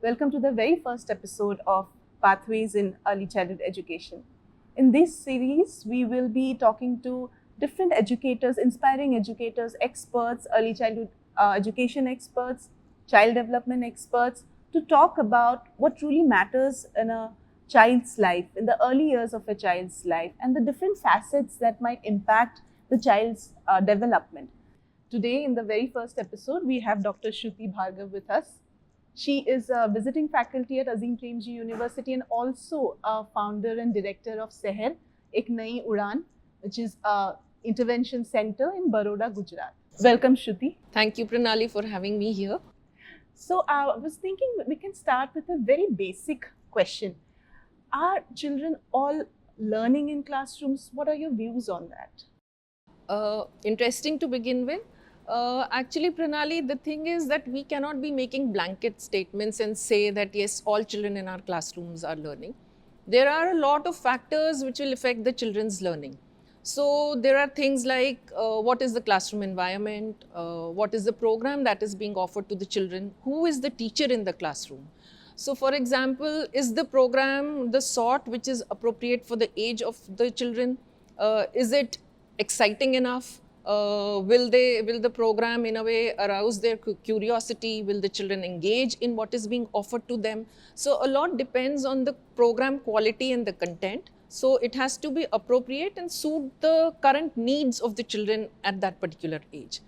Welcome to the very first episode of Pathways in Early Childhood Education. In this series, we will be talking to different educators, inspiring educators, experts, early childhood education experts, child development experts, to talk about what truly matters in a child's life, in the early years of a child's life, and the different facets that might impact the child's development. Today, in the very first episode, we have Dr. Shruti Bhargav with us. She is a visiting faculty at Azim Premji University and also a founder and director of Seher, Ek Nayi Udan, which is a intervention center in Baroda, Gujarat. Welcome, Shruti. Thank you, Pranali, for having me here. So I was thinking we can start with a very basic question. Are children all learning in classrooms? What are your views on that? Interesting to begin with. Actually, Pranali, the thing is that we cannot be making blanket statements and say that yes, all children in our classrooms are learning. There are a lot of factors which will affect the children's learning. So there are things like what is the classroom environment, what is the program that is being offered to the children, who is the teacher in the classroom. So for example, is the program the sort which is appropriate for the age of the children? Is it exciting enough? Will the program in a way arouse their curiosity? Will the children engage in what is being offered to them? So a lot depends on the program quality and the content. So it has to be appropriate and suit the current needs of the children at that particular age.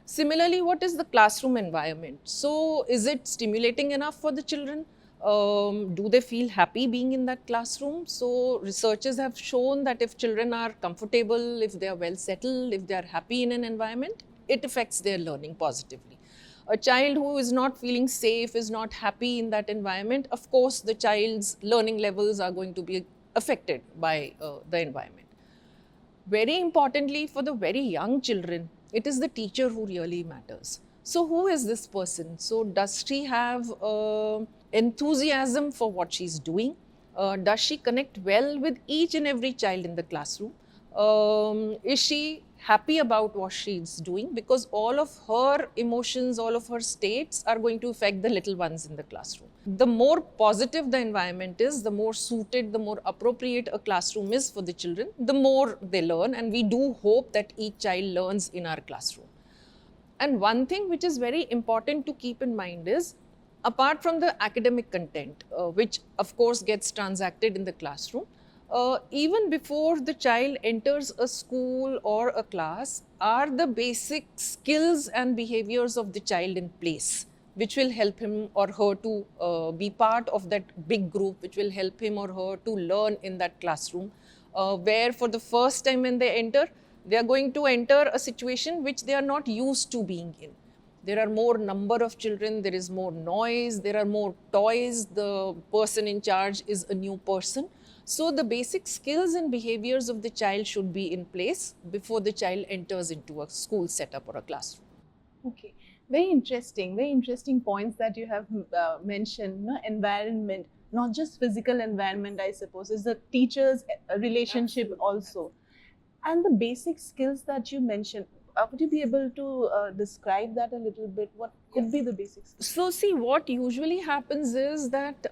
Similarly, what is the classroom environment? So is it stimulating enough for the children? Do they feel happy being in that classroom? So researchers have shown that if children are comfortable, if they are well settled, if they are happy in an environment, it affects their learning positively. A child who is not feeling safe, is not happy in that environment, of course the child's learning levels are going to be affected by the environment. Very importantly, for the very young children, it is the teacher who really matters. So who is this person? So does she have enthusiasm for what she's doing? Does she connect well with each and every child in the classroom? Is she happy about what she's doing? Because all of her emotions, all of her states are going to affect the little ones in the classroom. The more positive the environment is, the more suited, the more appropriate a classroom is for the children, the more they learn, and we do hope that each child learns in our classroom. And one thing which is very important to keep in mind is, apart from the academic content, which of course gets transacted in the classroom, even before the child enters a school or a class, are the basic skills and behaviors of the child in place, which will help him or her to be part of that big group, which will help him or her to learn in that classroom, where for the first time when they enter, they are going to enter a situation which they are not used to being in. There are more number of children, there is more noise, there are more toys, the person in charge is a new person. So the basic skills and behaviors of the child should be in place before the child enters into a school setup or a classroom. Okay, very interesting points that you have mentioned. No? Environment, not just physical environment, I suppose, is the teacher's relationship also, and the basic skills that you mentioned. Would you be able to describe that a little bit? What could be the basic skills? So see, what usually happens is that,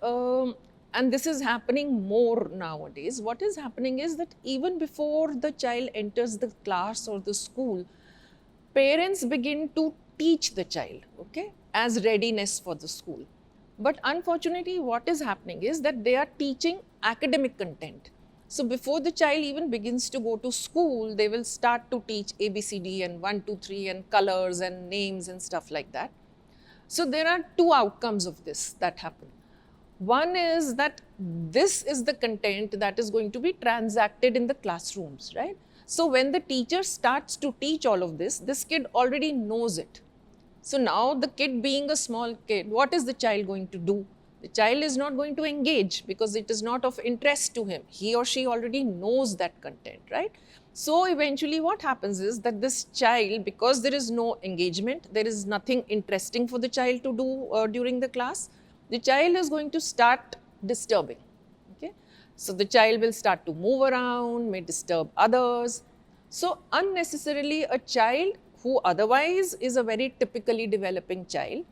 and this is happening more nowadays, what is happening is that even before the child enters the class or the school, parents begin to teach the child, okay, as readiness for the school. But unfortunately, what is happening is that they are teaching academic content. So before the child even begins to go to school, they will start to teach ABCD and 1, 2, 3 and colors and names and stuff like that. So there are two outcomes of this that happen. One is that this is the content that is going to be transacted in the classrooms, right? So when the teacher starts to teach all of this kid already knows it. So now the kid being a small kid, what is the child going to do? The child is not going to engage because it is not of interest to him. He or she already knows that content, right? So eventually what happens is that this child, because there is no engagement, there is nothing interesting for the child to do during the class, the child is going to start disturbing, okay? So the child will start to move around, may disturb others. So unnecessarily a child who otherwise is a very typically developing child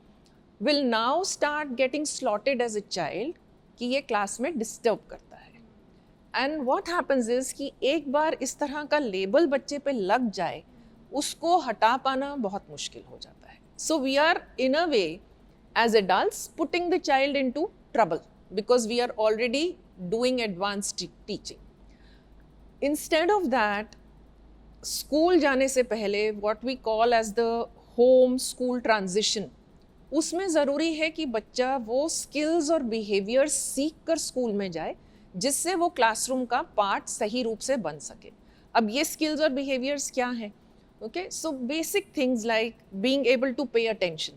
will now start getting slotted as a child कि ये class में disturb करता है. And what happens is कि एक बार इस तरह का लेबल बच्चे पे लग जाए, उसको हटा पाना बहुत मुश्किल हो जाता है. So we are in a way as adults putting the child into trouble because we are already doing advanced teaching. Instead of that, school जाने से पहले what we call as the home school transition, उसमें ज़रूरी है कि बच्चा वो skills और बिहेवियर्स सीख कर स्कूल में जाए जिससे वो क्लासरूम का पार्ट सही रूप से बन सके. अब ये स्किल्स और बिहेवियर्स क्या हैं? Okay, so basic things like being able to pay attention.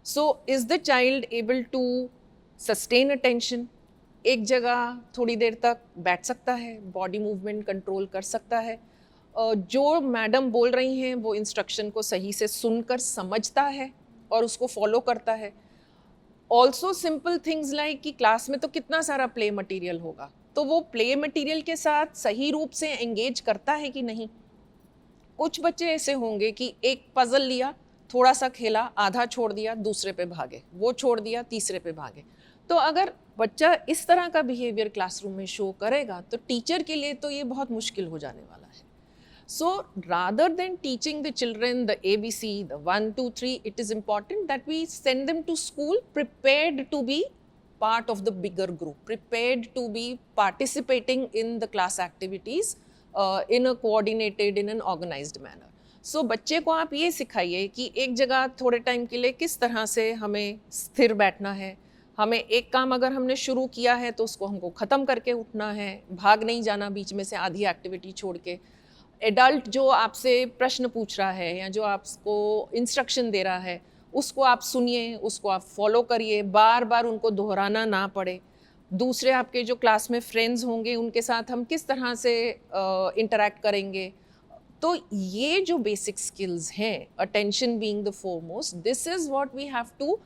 So is the child able to sustain attention? एक जगह थोड़ी देर तक बैठ सकता है, बॉडी मूवमेंट कंट्रोल कर सकता है, जो मैडम बोल रही हैं वो इंस्ट्रक्शन को सही से सुनकर समझता है और उसको फॉलो करता है. ऑल्सो सिंपल थिंग्स लाइक कि क्लास में तो कितना सारा प्ले मटेरियल होगा, तो वो प्ले मटेरियल के साथ सही रूप से एंगेज करता है कि नहीं. कुछ बच्चे ऐसे होंगे कि एक पजल लिया, थोड़ा सा खेला, आधा छोड़ दिया, दूसरे पे भागे, वो छोड़ दिया, तीसरे पे भागे. तो अगर बच्चा इस तरह का बिहेवियर क्लासरूम में शो करेगा तो टीचर के लिए तो ये बहुत मुश्किल हो जाने वाला है. So rather than teaching the children the ABC, the 1, 2, 3, it is important that we send them to school prepared to be part of the bigger group, prepared to be participating in the class activities in a coordinated, in an organized manner. So बच्चे को आप ये सिखाइए कि एक जगह थोड़े time के लिए किस तरह से हमें स्थिर बैठना है, हमें एक काम अगर हमने शुरू किया है तो उसको हमको ख़त्म करके उठना है, भाग नहीं जाना बीच में से आधी एक्टिविटी छोड़ के. एडल्ट जो आपसे प्रश्न पूछ रहा है या जो आपको इंस्ट्रक्शन दे रहा है उसको आप सुनिए, उसको आप फॉलो करिए, बार बार उनको दोहराना ना पड़े. दूसरे आपके जो क्लास में फ्रेंड्स होंगे उनके साथ हम किस तरह से इंटरेक्ट करेंगे. तो ये जो बेसिक स्किल्स हैं, attention being the foremost, this is what we have to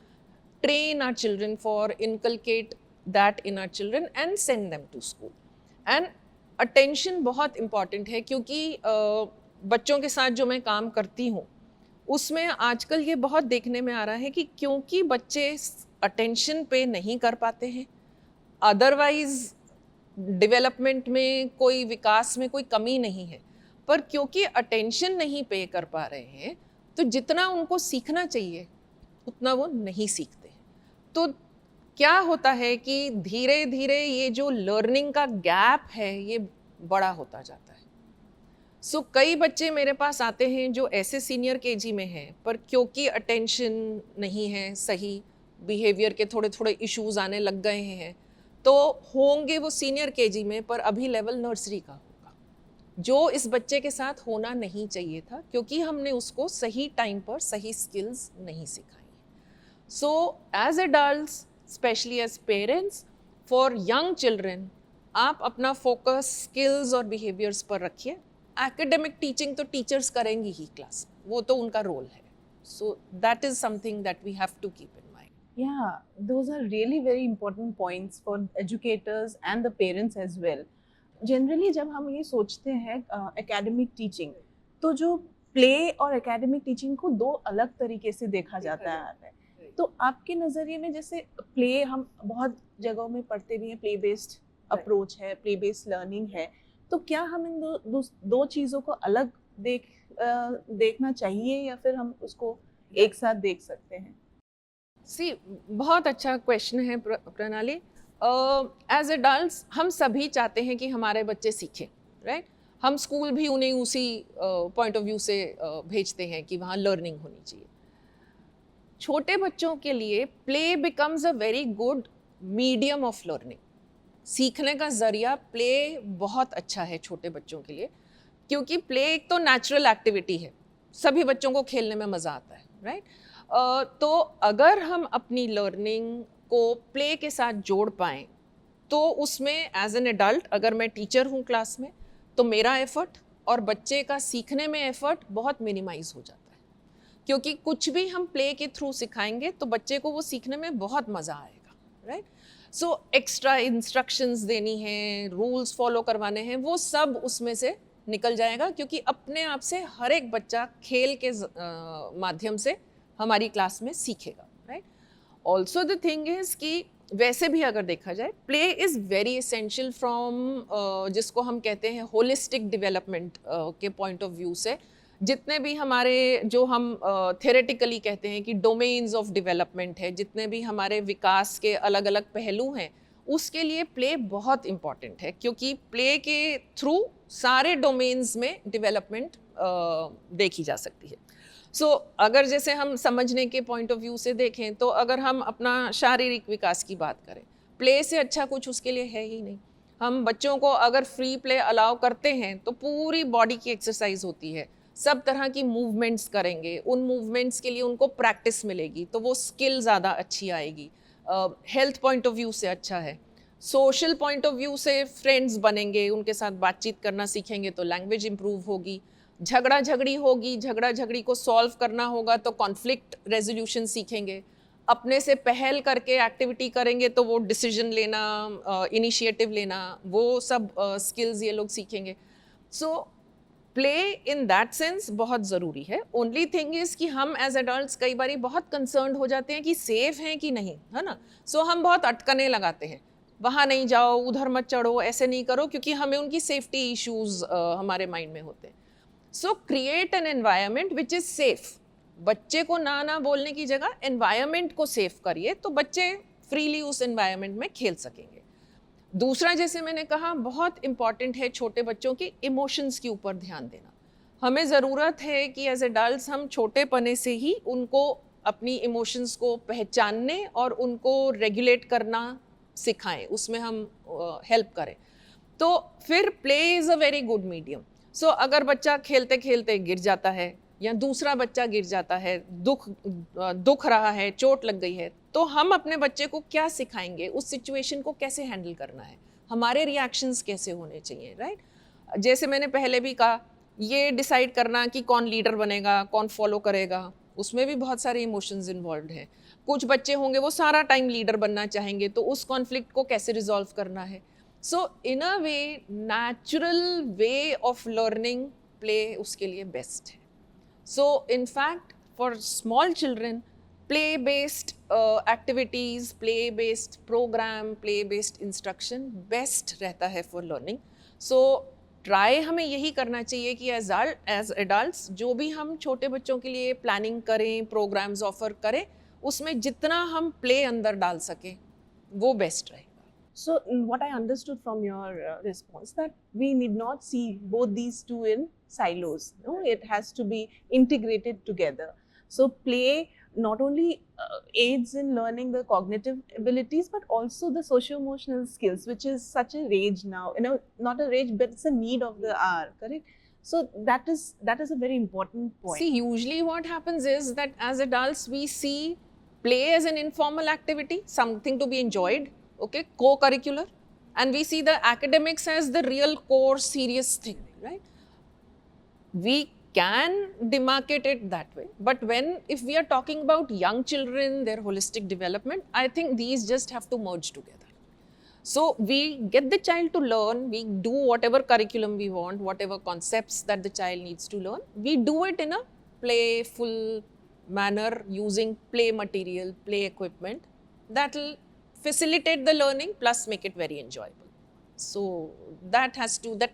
train our children for, inculcate that in our children and send them to school. And attention बहुत important है क्योंकि बच्चों के साथ जो मैं काम करती हूँ उसमें आजकल ये बहुत देखने में आ रहा है कि क्योंकि बच्चे अटेंशन पे नहीं कर पाते हैं, अदरवाइज डेवलपमेंट में कोई विकास में कोई कमी नहीं है, पर क्योंकि अटेंशन नहीं पे कर पा रहे हैं तो जितना उनको सीखना चाहिए उतना वो नहीं सीखते. तो क्या होता है कि धीरे धीरे ये जो लर्निंग का गैप है ये बड़ा होता जाता है. सो कई बच्चे मेरे पास आते हैं जो ऐसे सीनियर केजी में हैं पर क्योंकि अटेंशन नहीं है, सही बिहेवियर के थोड़े थोड़े इश्यूज आने लग गए हैं, तो होंगे वो सीनियर केजी में पर अभी लेवल नर्सरी का होगा, जो इस बच्चे के साथ होना नहीं चाहिए था क्योंकि हमने उसको सही टाइम पर सही स्किल्स नहीं सिखाई. So as adults, especially as parents, for young children, आप अपना फोकस स्किल्स और बिहेवियर्स पर रखिए. एकेडमिक टीचिंग तो टीचर्स करेंगी ही क्लास, वो तो उनका रोल है. So that is something that we have to keep in mind. Yeah, those are really very important points for educators and the parents as well. Generally जब हम ये सोचते हैं एकेडमिक टीचिंग, तो जो प्ले और एकेडमिक टीचिंग को दो अलग तरीके से देखा जाता है. तो आपके नज़रिए में जैसे प्ले हम बहुत जगहों में पढ़ते भी हैं, प्ले बेस्ड अप्रोच है, प्ले बेस्ड लर्निंग है, तो क्या हम इन दो चीज़ों को अलग देखना चाहिए या फिर हम उसको एक साथ देख सकते हैं? सी, बहुत अच्छा क्वेश्चन है प्रणाली. एज एडल्ट्स हम सभी चाहते हैं कि हमारे बच्चे सीखें, राइट? हम स्कूल भी उन्हें उसी पॉइंट ऑफ व्यू से भेजते हैं कि वहाँ लर्निंग होनी चाहिए. छोटे बच्चों के लिए play becomes a very good medium of learning. सीखने का ज़रिया प्ले बहुत अच्छा है छोटे बच्चों के लिए क्योंकि प्ले एक तो नेचुरल एक्टिविटी है, सभी बच्चों को खेलने में मज़ा आता है, राइट? तो अगर हम अपनी लर्निंग को प्ले के साथ जोड़ पाएँ तो उसमें एज एन एडल्ट अगर मैं टीचर हूँ क्लास में तो मेरा एफर्ट और बच्चे का सीखने में एफर्ट बहुत मिनिमाइज हो जाता है क्योंकि कुछ भी हम प्ले के थ्रू सिखाएंगे तो बच्चे को वो सीखने में बहुत मज़ा आएगा, राइट? सो एक्स्ट्रा इंस्ट्रक्शंस देनी है, रूल्स फॉलो करवाने हैं, वो सब उसमें से निकल जाएगा क्योंकि अपने आप से हर एक बच्चा खेल के माध्यम से हमारी क्लास में सीखेगा, right? Also the thing is कि वैसे भी अगर देखा जाए, play is very essential from जिसको हम कहते हैं होलिस्टिक डेवलपमेंट के पॉइंट ऑफ व्यू से। जितने भी हमारे जो हम थेरेटिकली कहते हैं कि डोमेन्स ऑफ डेवलपमेंट है, जितने भी हमारे विकास के अलग अलग पहलू हैं, उसके लिए प्ले बहुत इम्पॉर्टेंट है, क्योंकि प्ले के थ्रू सारे डोमेन्स में डेवलपमेंट देखी जा सकती है। सो अगर जैसे हम समझने के पॉइंट ऑफ व्यू से देखें, तो अगर हम अपना शारीरिक विकास की बात करें, प्ले से अच्छा कुछ उसके लिए है ही नहीं। हम बच्चों को अगर फ्री प्ले अलाउ करते हैं तो पूरी बॉडी की एक्सरसाइज होती है, सब तरह की मूवमेंट्स करेंगे, उन मूवमेंट्स के लिए उनको प्रैक्टिस मिलेगी, तो वो स्किल ज़्यादा अच्छी आएगी। हेल्थ पॉइंट ऑफ व्यू से अच्छा है। सोशल पॉइंट ऑफ व्यू से फ्रेंड्स बनेंगे, उनके साथ बातचीत करना सीखेंगे तो लैंग्वेज इंप्रूव होगी। झगड़ा झगड़ी होगी, झगड़ा झगड़ी को सॉल्व करना होगा तो कॉन्फ्लिक्ट रेजोल्यूशन सीखेंगे। अपने से पहल करके एक्टिविटी करेंगे तो वो डिसीजन लेना, इनिशिएटिव लेना, वो सब स्किल्स ये लोग सीखेंगे। So play in that sense बहुत ज़रूरी है। ओनली थिंग इज़ कि हम एज एडल्ट्स कई बार बहुत कंसर्न हो जाते हैं कि सेफ हैं कि नहीं, है ना। सो हम बहुत अटकने लगाते हैं, वहाँ नहीं जाओ, उधर मत चढ़ो, ऐसे नहीं करो, क्योंकि हमें उनकी सेफ्टी इश्यूज़ हमारे माइंड में होते हैं। सो create an environment which is safe. बच्चे को ना बोलने की जगह एनवायरनमेंट को सेफ करिए, तो बच्चे फ्रीली उस एनवायरनमेंट में खेल सकेंगे। दूसरा, जैसे मैंने कहा, बहुत इम्पॉर्टेंट है छोटे बच्चों के इमोशंस के ऊपर ध्यान देना। हमें ज़रूरत है कि एज एडल्ट्स हम छोटे पने से ही उनको अपनी इमोशंस को पहचानने और उनको रेगुलेट करना सिखाएं, उसमें हम हेल्प करें। तो फिर play is a very good medium. So अगर बच्चा खेलते खेलते गिर जाता है या दूसरा बच्चा गिर जाता है, दुख रहा है, चोट लग गई है, तो हम अपने बच्चे को क्या सिखाएंगे, उस सिचुएशन को कैसे हैंडल करना है, हमारे रिएक्शंस कैसे होने चाहिए, राइट। जैसे मैंने पहले भी कहा, ये डिसाइड करना कि कौन लीडर बनेगा, कौन फॉलो करेगा, उसमें भी बहुत सारे इमोशंस इन्वॉल्व हैं। कुछ बच्चे होंगे वो सारा टाइम लीडर बनना चाहेंगे, तो उस कॉन्फ्लिक्ट को कैसे रिजॉल्व करना है। So in a way, natural way of learning play उसके लिए बेस्ट है। So in fact, for small children, play-based activities, play-based program, play-based instruction best रहता है for learning. So try हमें यही करना चाहिए कि as adults जो भी हम छोटे बच्चों के लिए planning करें, programs offer करें, उसमें जितना हम play अंदर डाल सकें वो best रहेगा। So what I understood from your response, that we need not see both these two in silos. No, it has to be integrated together. So play not only aids in learning the cognitive abilities, but also the socio-emotional skills, which is such a rage now. You know, not a rage, but it's a need of the hour. Correct. So that is a very important point. See, usually what happens is that as adults we see play as an informal activity, something to be enjoyed. Okay, co-curricular, and we see the academics as the real core serious thing, right? We can demarcate it that way, but if we are talking about young children, their holistic development, I think these just have to merge together. So we get the child to learn, we do whatever curriculum we want, whatever concepts that the child needs to learn, we do it in a playful manner using play material, play equipment that will facilitate the learning plus make it very enjoyable. So that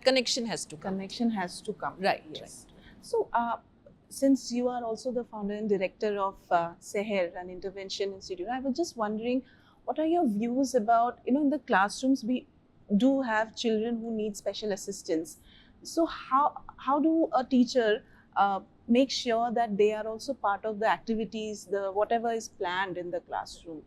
connection has to come. Connection has to come. Right. Yes. Right. So since you are also the founder and director of Seher, an intervention institute, I was just wondering, what are your views about, in the classrooms we do have children who need special assistance. So how do a teacher make sure that they are also part of the activities, the whatever is planned in the classroom?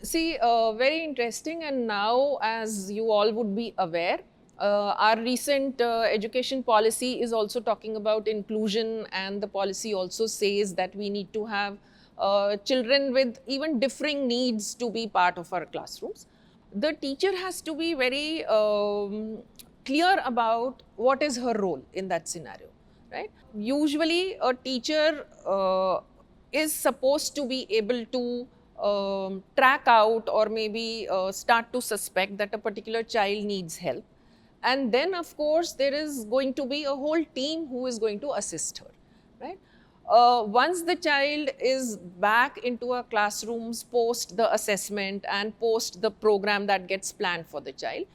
Very interesting, and now, as you all would be aware, our recent education policy is also talking about inclusion, and the policy also says that we need to have children with even differing needs to be part of our classrooms. The teacher has to be very clear about what is her role in that scenario, right? Usually a teacher is supposed to be able to track out or maybe start to suspect that a particular child needs help, and then of course there is going to be a whole team who is going to assist her, right? Once the child is back into our classrooms post the assessment and post the program that gets planned for the child,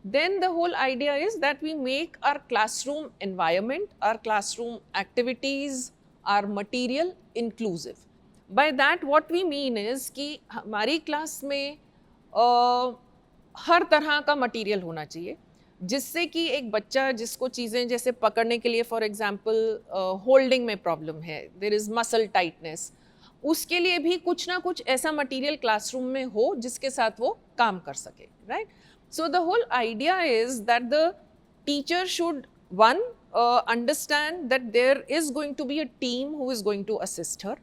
then the whole idea is that we make our classroom environment, our classroom activities, our material inclusive. By that what we mean is कि हमारी class में हर तरह का material होना चाहिए जिससे कि एक बच्चा जिसको चीज़ें जैसे पकड़ने के लिए फॉर एग्जांपल होल्डिंग में प्रॉब्लम है, देयर इज़ मसल टाइटनेस, उसके लिए भी कुछ ना कुछ ऐसा मटेरियल क्लासरूम में हो जिसके साथ वो काम कर सके, right? So the whole idea is that the teacher should, one, understand that there is going to be a team who is going to assist her.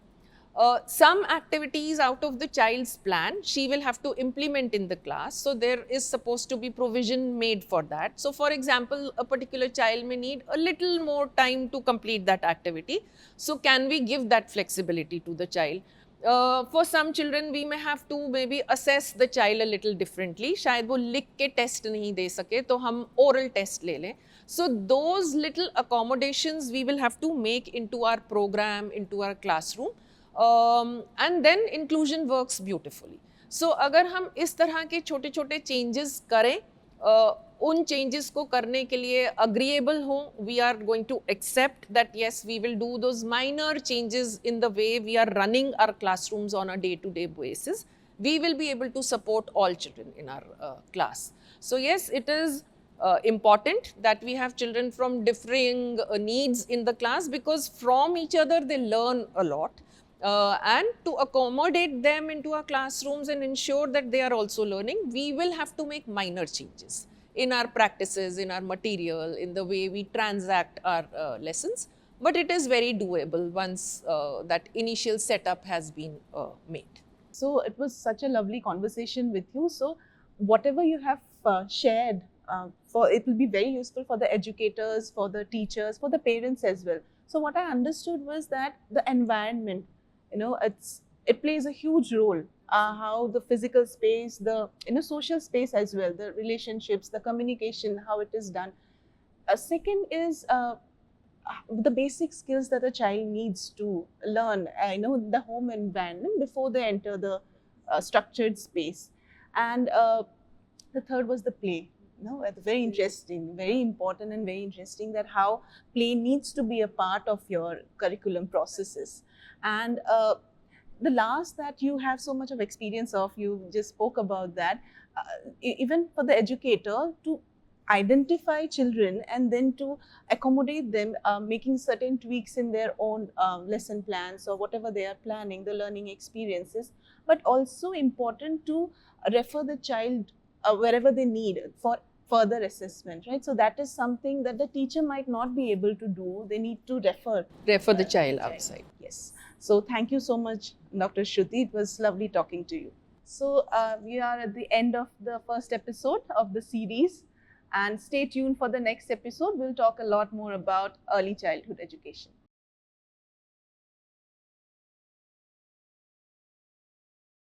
Some activities out of the child's plan she will have to implement in the class, so there is supposed to be provision made for that. So for example, a particular child may need a little more time to complete that activity, so can we give that flexibility to the child? For some children we may have to maybe assess the child a little differently, शायद वो लिख के test नहीं दे सके तो हम oral test ले लें. So those little accommodations we will have to make into our program, into our classroom, and then inclusion works beautifully. So अगर हम इस तरह के छोटे छोटे changes करें, उन changes को करने के लिए agreeable हो, we are going to accept that yes, we will do those minor changes in the way we are running our classrooms on a day-to-day basis, we will be able to support all children in our class. So yes, it is important that we have children from differing needs in the class, because from each other they learn a lot. And to accommodate them into our classrooms and ensure that they are also learning, we will have to make minor changes in our practices, in our material, in the way we transact our lessons. But it is very doable once that initial setup has been made. So it was such a lovely conversation with you. So whatever you have shared, it will be very useful for the educators, for the teachers, for the parents as well. So what I understood was that the environment, it plays a huge role. How the physical space, the social space as well, the relationships, the communication, how it is done. Second is the basic skills that a child needs to learn, the home environment before they enter the structured space. And the third was the play. Very interesting, very important and very interesting that how play needs to be a part of your curriculum processes. And the last that you have so much of experience of, you just spoke about that, even for the educator to identify children and then to accommodate them, making certain tweaks in their own lesson plans or whatever they are planning, the learning experiences, but also important to refer the child wherever they need for further assessment, right? So that is something that the teacher might not be able to do. They need to refer the child outside. Yes. So thank you so much, Dr. Shruti. It was lovely talking to you. So we are at the end of the first episode of the series, and stay tuned for the next episode. We'll talk a lot more about early childhood education.